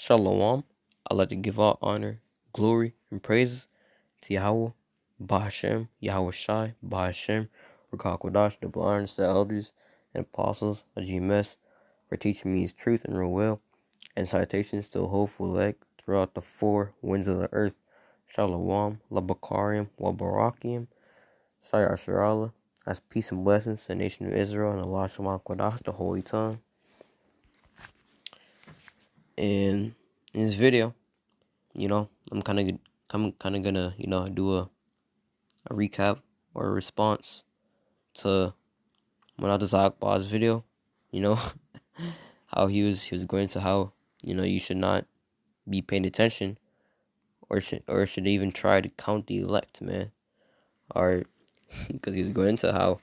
Shalom. I like to give all honor, glory, and praises to Yahweh, Bahashem, Yahweh Shai, Bahashem, Rakakwadash, the Blarns, the elders, and apostles of GMS for teaching me his truth and real will, and citations to a hopeful leg throughout the four winds of the earth. Shalom, Labakarium, Wabarakium, Sayar Sharala, as peace and blessings to the nation of Israel and Allah Shema Kodash, the holy tongue. And in this video, I'm kind of gonna, do a recap or a response to Monata Zakba's video. How he was going into how you should not be paying attention or should even try to count the elect, man. Or because he was going into how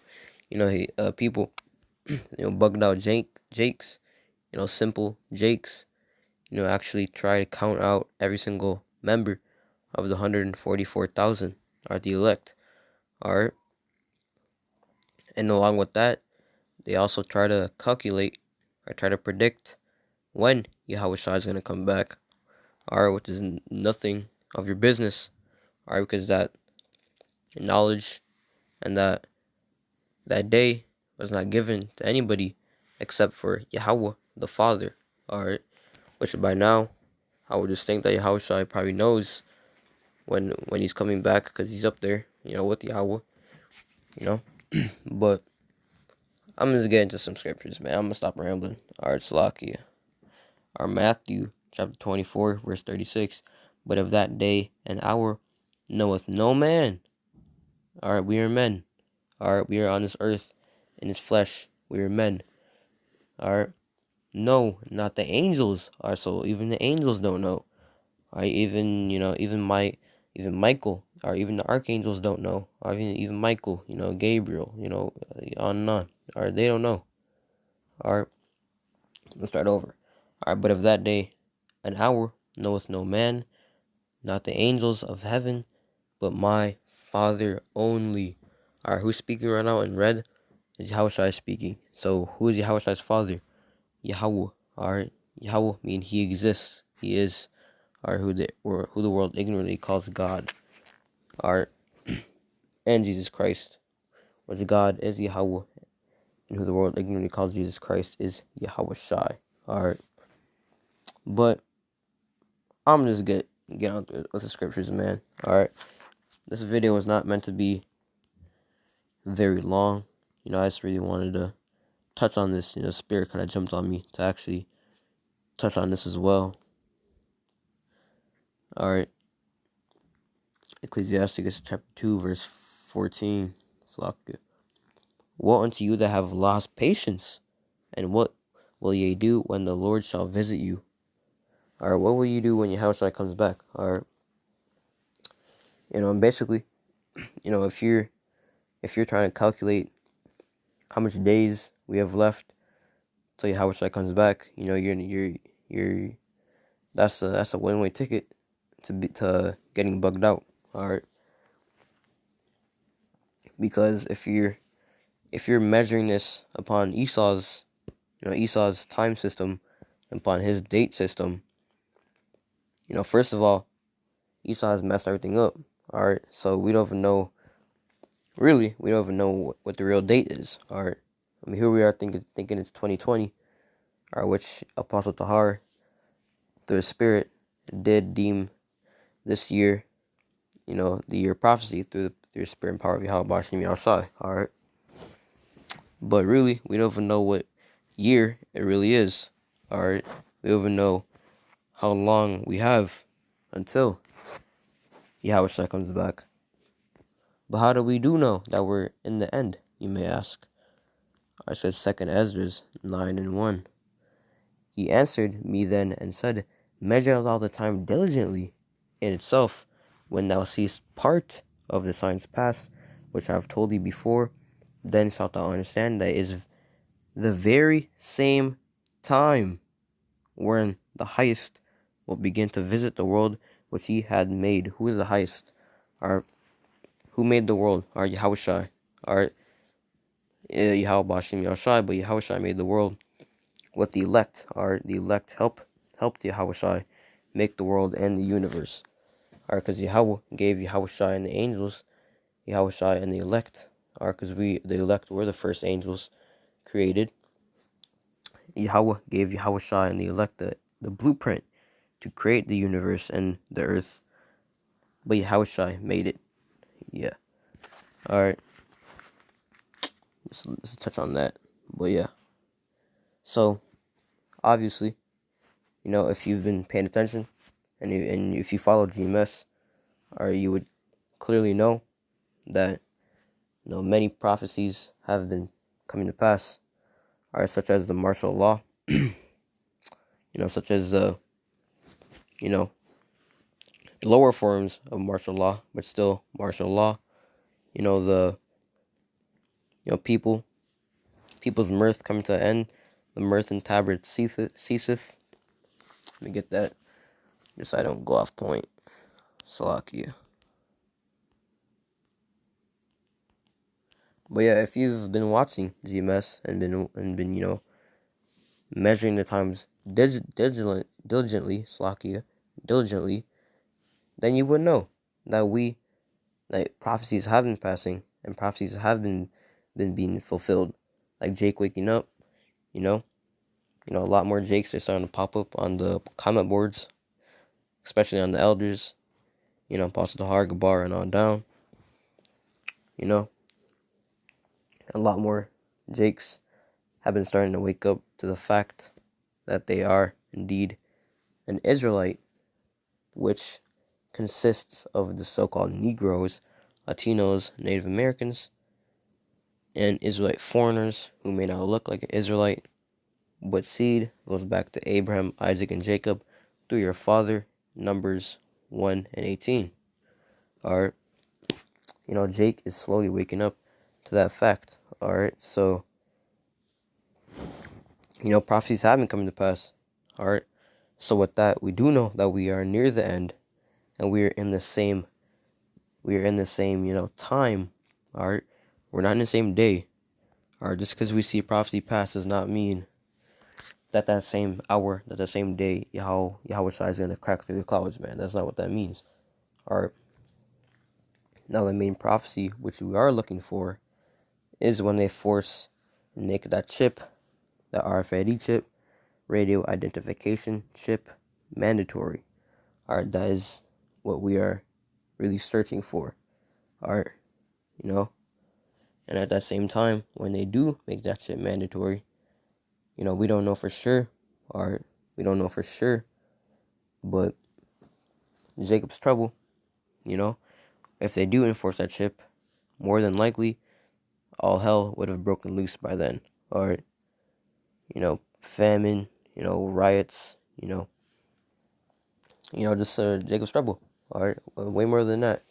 he people bugged out Jakes, simple Jakes, actually try to count out every single member of the 144,000 are the elect. Alright. And along with that, they also try to calculate or try to predict when Yahweh Shai is going to come back. Alright, which is nothing of your business. Alright, because that knowledge and that day was not given to anybody except for Yahweh, the Father. Alright, which by now, I would just think that Yahweh Shai probably knows when he's coming back because he's up there, with Yahweh, But I'm just getting into some scriptures, man. I'm gonna stop rambling. Alright, Salakia. Our Matthew chapter 24, verse 36. But of that day and hour knoweth no man. Alright, we are men. Alright, we are on this earth in this flesh. We are men. Alright. No, not the angels. Alright, so even the angels don't know. Alright, even Michael, or even the archangels don't know. Or even Michael, Gabriel, on and on. Alright, they don't know. Alright. Let's start over. Alright, but of that day an hour knoweth no man, not the angels of heaven, but my Father only. Alright, who's speaking right now in red is Yahushua speaking. So who is Yahushua's father? Yahweh. Alright, Yahweh means he exists. He is, who the world ignorantly calls God. Alright, and Jesus Christ, which God is Yahweh, and who the world ignorantly calls Jesus Christ is Yahweh Shai. Alright, but I'm just get on with the scriptures, man. Alright, this video was not meant to be very long. I just really wanted to touch on this. Spirit kind of jumped on me to actually touch on this as well. Alright, Ecclesiasticus chapter 2, verse 14. Woe unto you that have lost patience, and what will ye do when the Lord shall visit you? Alright, what will you do when Yahushua comes back? Alright, and basically, if you're trying to calculate how much days we have left till Yahushua comes back, you're that's a one-way ticket to getting bugged out. Alright, because if you're measuring this upon Esau's time system, upon his date system, first of all, Esau has messed everything up. Alright, so we don't even know what the real date is. Alright, here we are thinking it's 2020, which Apostle Tahar, through the Spirit, did deem this year, the year of prophecy through the Spirit and power of Yahweh Bashim Yahshai. Alright, but really, we don't even know what year it really is. Alright, we don't even know how long we have until Yahweh comes back. But how do we know that we're in the end, you may ask? I said 2nd Esdras 9:1. He answered me then and said, measure thou the time diligently in itself, when thou seest part of the signs pass, which I have told thee before, then shalt thou understand that it is the very same time wherein the highest will begin to visit the world which he had made. Who is the highest? Who made the world? Yahushua. Yahweh Bashim Yahushua, but Yahushua made the world. What the elect are, the elect helped Yahushua make the world and the universe. Alright, because Yahweh gave Yahushua and the angels, Yahushua and the elect. Alright, because the elect were the first angels created. Yahweh gave Yahushua and the elect the blueprint to create the universe and the earth. But Yahushua made it. Yeah. Alright. Let's touch on that. But yeah. So, obviously, if you've been paying attention and if you follow GMS, or you would clearly know that many prophecies have been coming to pass, such as the martial law, such as lower forms of martial law, but still martial law. The people's mirth coming to an end. The mirth in Tabret ceaseth. Let me get that, just so I don't go off point. Salakia. But yeah, if you've been watching GMS and been measuring the times diligently, Salakia, diligently, then you would know that prophecies have been passing and prophecies have been being fulfilled. Like Jake waking up, a lot more Jakes are starting to pop up on the comment boards, especially on the elders, Apostle Tahar, Gabar, and on down. A lot more Jakes have been starting to wake up to the fact that they are indeed an Israelite, which consists of the so-called Negroes, Latinos, Native Americans, and Israelite foreigners who may not look like an Israelite, but seed goes back to Abraham, Isaac, and Jacob through your father, Numbers 1 and 18. Alright, Jake is slowly waking up to that fact. Alright, so, prophecies have been coming to pass. Alright, so with that, we do know that we are near the end, and we are in the same, time. Alright, we're not in the same day. Alright, just because we see prophecy pass does not mean that same hour, that same day, Yahweh is going to crack through the clouds, man. That's not what that means. Alright, now the main prophecy, which we are looking for, is when they force and make that chip, that RFID chip, radio identification chip, mandatory. Alright, that is what we are really searching for. Alright, and at that same time, when they do make that chip mandatory, we don't know for sure. Alright, we don't know for sure, but Jacob's trouble, if they do enforce that chip, more than likely, all hell would have broken loose by then. Alright, famine, riots, just Jacob's trouble. Alright, way more than that.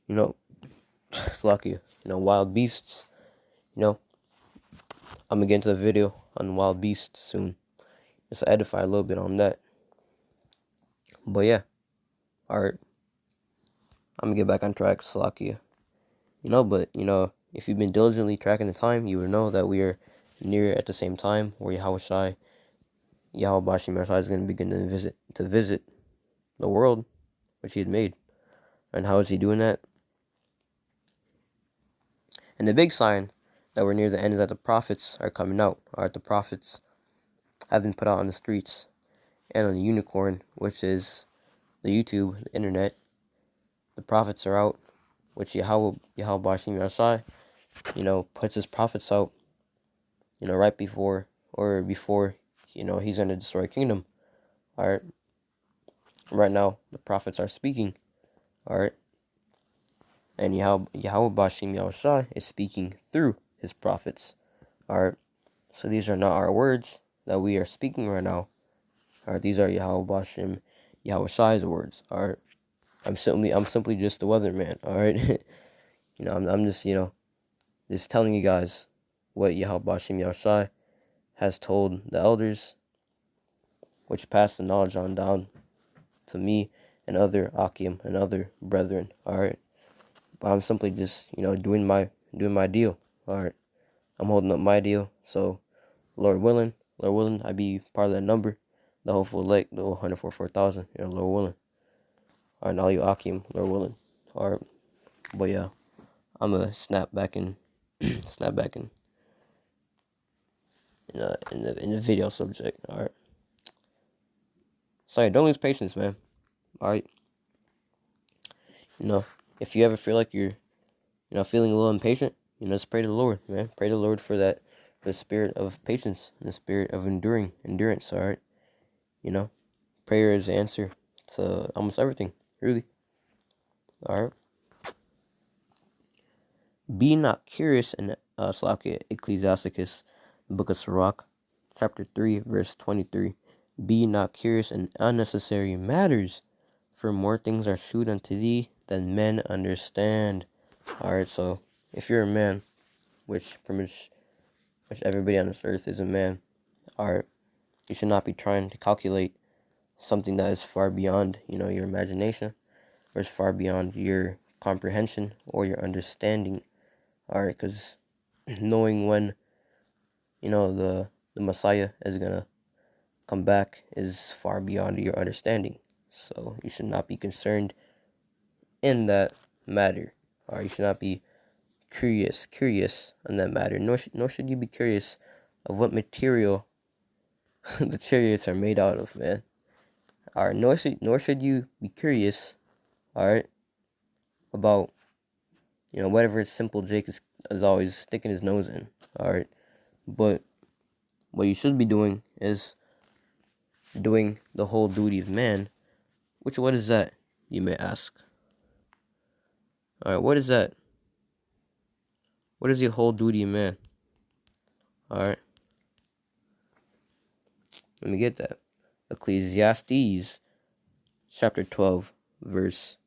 It's lucky. Wild beasts. I'm gonna get into the video on wild beasts soon. Just edify a little bit on that. But yeah, alright. I'm gonna get back on track, Slakia. But if you've been diligently tracking the time, you would know that we are near at the same time where Yahweh Bashim Yahshai is gonna begin to visit the world which he had made. And how is he doing that? And the big sign that we're near the end is that the prophets are coming out. Alright, the prophets have been put out on the streets and on the unicorn, which is the YouTube, the internet. The prophets are out, which Yahweh Bashim Yahshai, puts his prophets out, right before he's going to destroy a kingdom. Alright. Right now, the prophets are speaking. Alright. And Yahweh Bashim Yahshai is speaking through his prophets. Alright. So these are not our words that we are speaking right now. Alright, these are Yahweh Bashim Yahushai's words. Alright. I'm simply just the weatherman. Alright. I'm just, just telling you guys what Yahweh Bashim Yahushai has told the elders, which passed the knowledge on down to me and other Akim and other brethren. Alright. But I'm simply just, doing my deal. Alright. I'm holding up my deal. So Lord willing, I be part of that number. the hopeful elect, the 144,000, Lord willing. Alright, and all you Akim, Lord willing. Alright, but yeah, I'm gonna snap back in, snap back in the video subject. Alright, sorry, don't lose patience, man. Alright, if you ever feel like you're, feeling a little impatient, just pray to the Lord, man. Pray to the Lord for that, for the spirit of patience and the spirit of endurance. Alright, prayer is the answer to almost everything, really. Alright. Be not curious in Ecclesiasticus, the book of Sirach, chapter 3, verse 23. Be not curious in unnecessary matters, for more things are shewed unto thee than men understand. Alright, so if you're a man, which everybody on this earth is a man, alright, you should not be trying to calculate something that is far beyond, your imagination, or is far beyond your comprehension or your understanding. Alright, because knowing when, the Messiah is gonna come back is far beyond your understanding. So you should not be concerned in that matter. Or you should not be curious on that matter. Nor should you be curious of what material the chariots are made out of, man. Alright, nor should you be curious, alright, about, whatever simple Jake is always sticking his nose in. Alright. But what you should be doing is doing the whole duty of man. What is that, you may ask? Alright, what is that? What is the whole duty of man? Alright. Let me get that. Ecclesiastes chapter 12, verse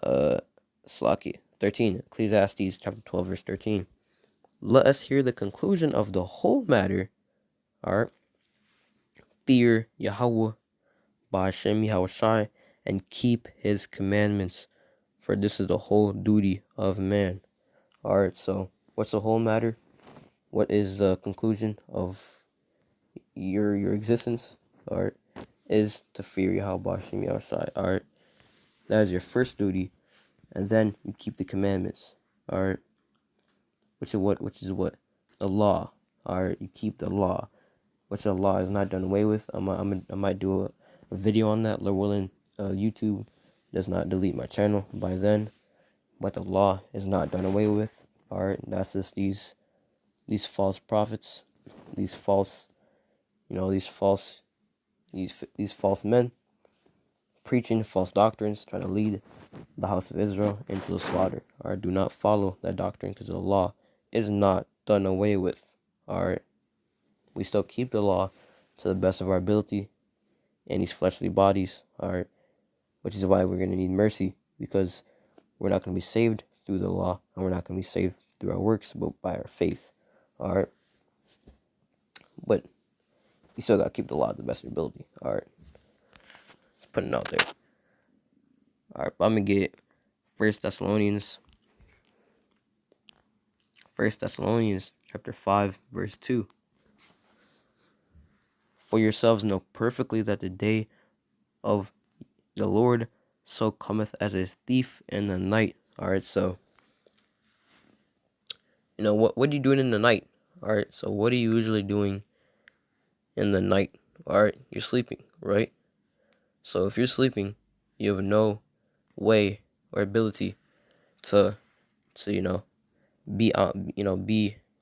13. Ecclesiastes chapter 12, verse 13. Let us hear the conclusion of the whole matter. Alright. Fear Yahweh, Ba'ashem Yahushai, and keep his commandments, for this is the whole duty of man. Alright, so what's the whole matter? What is the conclusion of your existence? Alright, is to fear Yahweh Ba'ashem Yahushai. Alright, that is your first duty, and then you keep the commandments. Alright, which is what? The law. Alright, you keep the law. Which the law is not done away with. I might do a video on that. Lord willing, YouTube does not delete my channel by then. But the law is not done away with. Alright, that's just these false prophets, these false men preaching false doctrines, trying to lead the house of Israel into the slaughter. Alright, do not follow that doctrine, because the law is not done away with. Alright, we still keep the law to the best of our ability in these fleshly bodies. Alright, which is why we're going to need mercy, because we're not going to be saved through the law, and we're not going to be saved through our works, but by our faith. Alright, but you still got to keep the law to the best of your ability. Alright, let's put it out there. Alright, I'm going to get 1 Thessalonians chapter 5, verse 2. For yourselves know perfectly that the day of the Lord so cometh as a thief in the night. Alright, so what are you doing in the night? Alright, so what are you usually doing in the night? Alright, you're sleeping, right? So if you're sleeping, you have no way or ability to be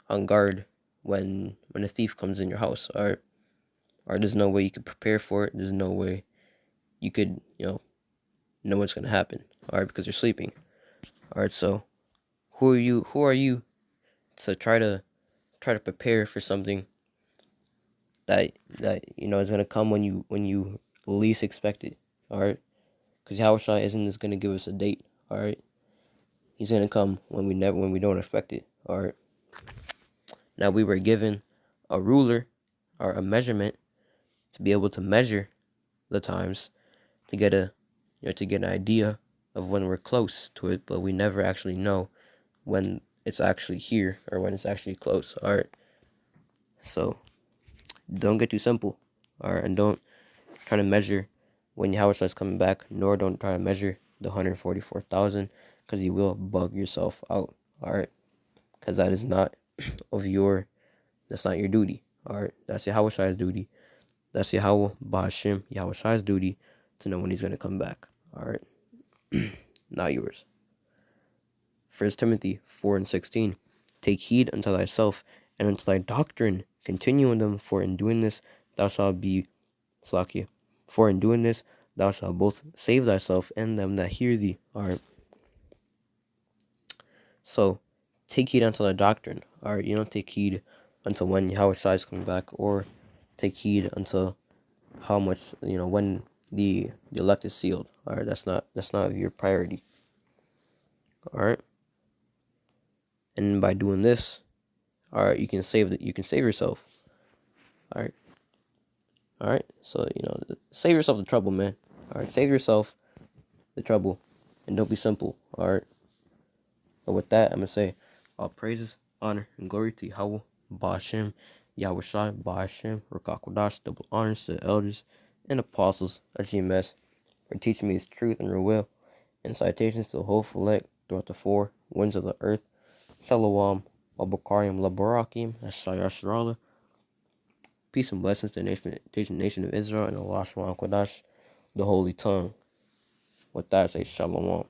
on guard when a thief comes in your house. Alright, or there's no way you could prepare for it. There's no way you could know what's gonna happen. Alright, because you're sleeping. Alright, so who are you to try to prepare for something that is gonna come when you least expect it. Alright, because Yahushua isn't just gonna give us a date. Alright, he's gonna come when we don't expect it. Alright, now we were given a ruler or a measurement to be able to measure the times, to get an idea of when we're close to it, but we never actually know when it's actually here or when it's actually close. Alright, so don't get too simple. Alright, and don't try to measure when Yahweh is coming back, nor don't try to measure the 144,000, because you will bug yourself out. Alright, because that is not that's not your duty. Alright, that's Yahweh's duty. That's Yahweh Ba'Hashem, Yahweh's duty to know when he's going to come back. Alright, not yours. 1 Timothy 4:16. Take heed unto thyself and unto thy doctrine. Continue in them, for in doing this thou shalt be Slakia. For in doing this thou shalt both save thyself and them that hear thee. Alright. So take heed unto thy doctrine. Alright, you don't take heed until when Yahweh is coming back, or take heed until how much, when the elect is sealed. Alright, that's not your priority. Alright. And by doing this, alright, you can save yourself. Alright. So, save yourself the trouble, man. Alright, save yourself the trouble. And don't be simple. Alright. But with that, I'm gonna say all praises, honor, and glory to Yahweh, Ba'Hashem, Yahweh Shai, Ba'Hashem, Rakakwadash, double honors to the elders and apostles of GMS for teaching me his truth and real will, and citations to the whole elect throughout the four winds of the earth. Shalom, Abakariam, Labarakim, Ashayar Sharala. Peace and blessings to the nation of Israel and Allah Subhanahu wa Ta'ala, the holy tongue. With that, I say Shalom.